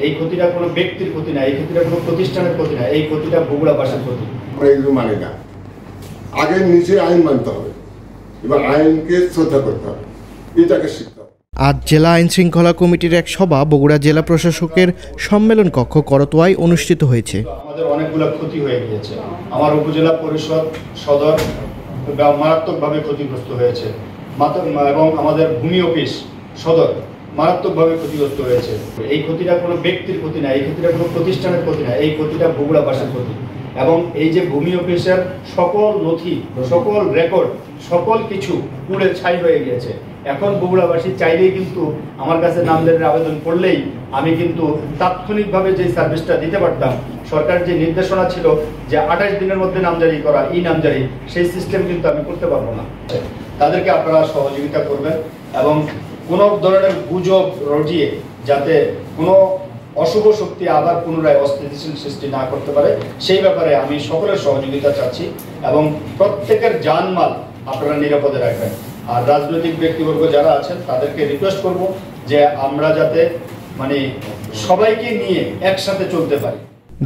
এই ক্ষতিটা কোনো ব্যক্তির ক্ষতি না, এই ক্ষতিটা কোনো প্রতিষ্ঠানের ক্ষতি না, এই ক্ষতিটা বগুড়াবাসীর ক্ষতি। আমরা এগুলো মানি না। আগে নিজে আইন মানতে হবে, এবার আইনকে শ্রদ্ধা করতে হবে, এটাকে শিখতে হবে। আজ জেলা আইন শৃঙ্খলা কমিটির এক সভা বগুড়া জেলা প্রশাসকের সম্মেলন কক্ষ করতোয়ায় অনুষ্ঠিত হয়েছে। আমাদের অনেকগুলো ক্ষতি হয়ে গিয়েছে। আমার উপজেলা পরিষদ সদর মারাত্মকভাবে ক্ষতিগ্রস্ত হয়েছে এবং আমাদের ভূমি অফিস সদর মারাত্মকভাবে ক্ষতিগ্রস্ত হয়েছে। এই ক্ষতিটা কোনো ব্যক্তির ক্ষতি না, এই ক্ষতিটা কোনো প্রতিষ্ঠানের ক্ষতি না, এই ক্ষতিটা বগুড়াবাসীর ক্ষতি। এবং এই যে ভূমি অফিসের সকল নথি, সকল রেকর্ড, সকল কিছু পুড়ে ছাই হয়ে গিয়েছে। এখন বগুড়াবাসী চাইলেই কিন্তু আমার কাছে নামজারির আবেদন করলেই আমি কিন্তু তাৎক্ষণিকভাবে যে সার্ভিসটা দিতে পারতাম, সরকারের যে নির্দেশনা ছিল যে 28 দিনের মধ্যে নামজারি করা, ই নামজারি, সেই সিস্টেম কিন্তু আমি করতে পারবো না। তাদেরকে আপনারা সহযোগিতা করবেন এবং কোনো ধরনের গুজব রটিয়ে যাতে কোনো অশুভ শক্তি আবার পুনরায় অস্থিতিশীল সৃষ্টি না করতে পারে, সেই ব্যাপারে আমি সকলের সহযোগিতা চাচ্ছি এবং প্রত্যেকের জানমাল আপনারা নিরাপদে রাখবেন। আর রাজনৈতিক ব্যক্তিবর্গ যারা আছেন তাদেরকে রিকোয়েস্ট করব যে আমরা যাতে সবাইকে নিয়ে একসাথে চলতে পারি।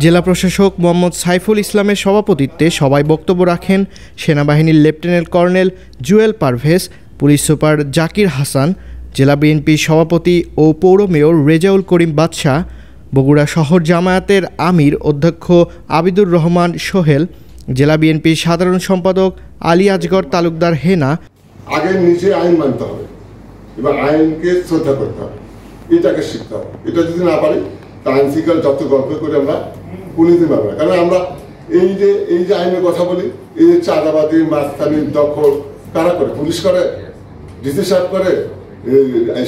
জেলা প্রশাসক মোহাম্মদ সাইফুল ইসলামের সভাপতিত্বে সবাই বক্তব্য রাখেন সেনাবাহিনীর lieutenant colonel Jewel Parvez, police super Zakir Hasan, জেলা বিএনপির সভাপতি ও পৌর মেয়র রেজাউল করিম বাদশাহ, বগুড়া শহর জামায়াতের আমির অধ্যক্ষ আবিদুর রহমান সোহেল, জেলা বিএনপির সাধারণ সম্পাদক আলী আজগর তালুকদার হেনা। আগে নিজে আইন মানতে হবে, এবার আইনকে শ্রদ্ধা করতে হবে, এটাকে শিখতে হবে। এটা যদি না পারি তা আইন শৃঙ্খলা যত গল্প করে আমরা পুলিশে পাবো না। কারণ আমরা এই যে আইনের কথা বলি, এই যে চাঁদাবাজি, মাস্তানি, দখল কারা করে? পুলিশ করে, ডিসি সাহেব করে,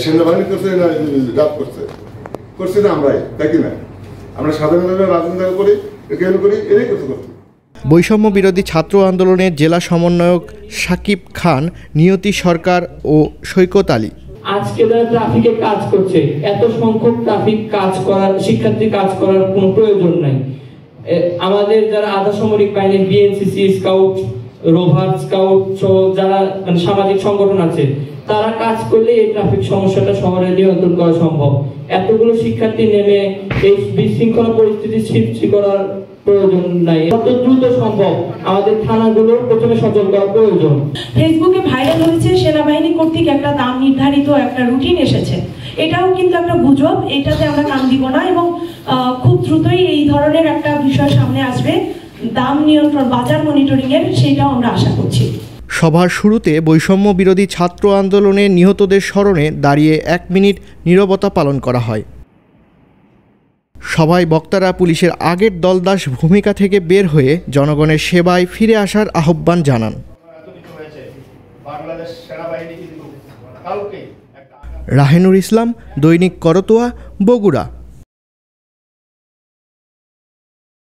সেনাবাহিনী করছে না, রাত করছে না আমরাই, তাই কি না? আমরা সাধারণভাবে রাজনীতি করি, কেন করি, এটাই করতে করতে। বৈষম্য বিরোধী ছাত্র আন্দোলনের জেলা সমন্বয়ক সাকিব খান, নিয়তি সরকার ও সৈকত আলী। আজকে যারা ট্রাফিকে কাজ করছে, এত সংখ্যক ট্রাফিক কাজ করার, শিক্ষার্থী কাজ করার কোনো প্রয়োজন নাই। আমাদের যারা আধা সামরিক বাহিনী, বিএনসিসি, স্কাউট, রোভার স্কাউট সহ যারা সামাজিক সংগঠন আছে, তারা কাজ করলে এই ট্রাফিক সমস্যাটা শহরে নিয়ন্ত্রণ করা সম্ভব। এতগুলো শিক্ষার্থী নেমে এই বিশৃঙ্খলা পরিস্থিতি সৃষ্টি করার প্রয়োজন নাই। যত দ্রুত সম্ভব আমাদের থানাগুলো প্রথমে সচল করা প্রয়োজন। ফেসবুকে ভাইরাল হয়েছে সেনাবাহিনী কর্তৃক একটা দাম নির্ধারিত একটা রুটিন এসেছে, এটাও কিন্তু একটা গুজব, এটাতে আমরা কান দিব না এবং খুব দ্রুতই এই ধরনের একটা বিষয় সামনে আসবে, দাম নিয়ন্ত্রণ, বাজার মনিটরিং এর, সেটাও আমরা আশা করছি। সভার শুরুতে বৈষম্য বিরোধী ছাত্র আন্দোলনে নিহতদের স্মরণে দাঁড়িয়ে 1 মিনিট নীরবতা পালন করা হয়। সভায় বক্তারা পুলিশের আগের দলদাস ভূমিকা থেকে বের হয়ে জনগণের সেবায় ফিরে আসার আহ্বান জানান। রাহেনুর ইসলাম, দৈনিক করতোয়া, বগুড়া।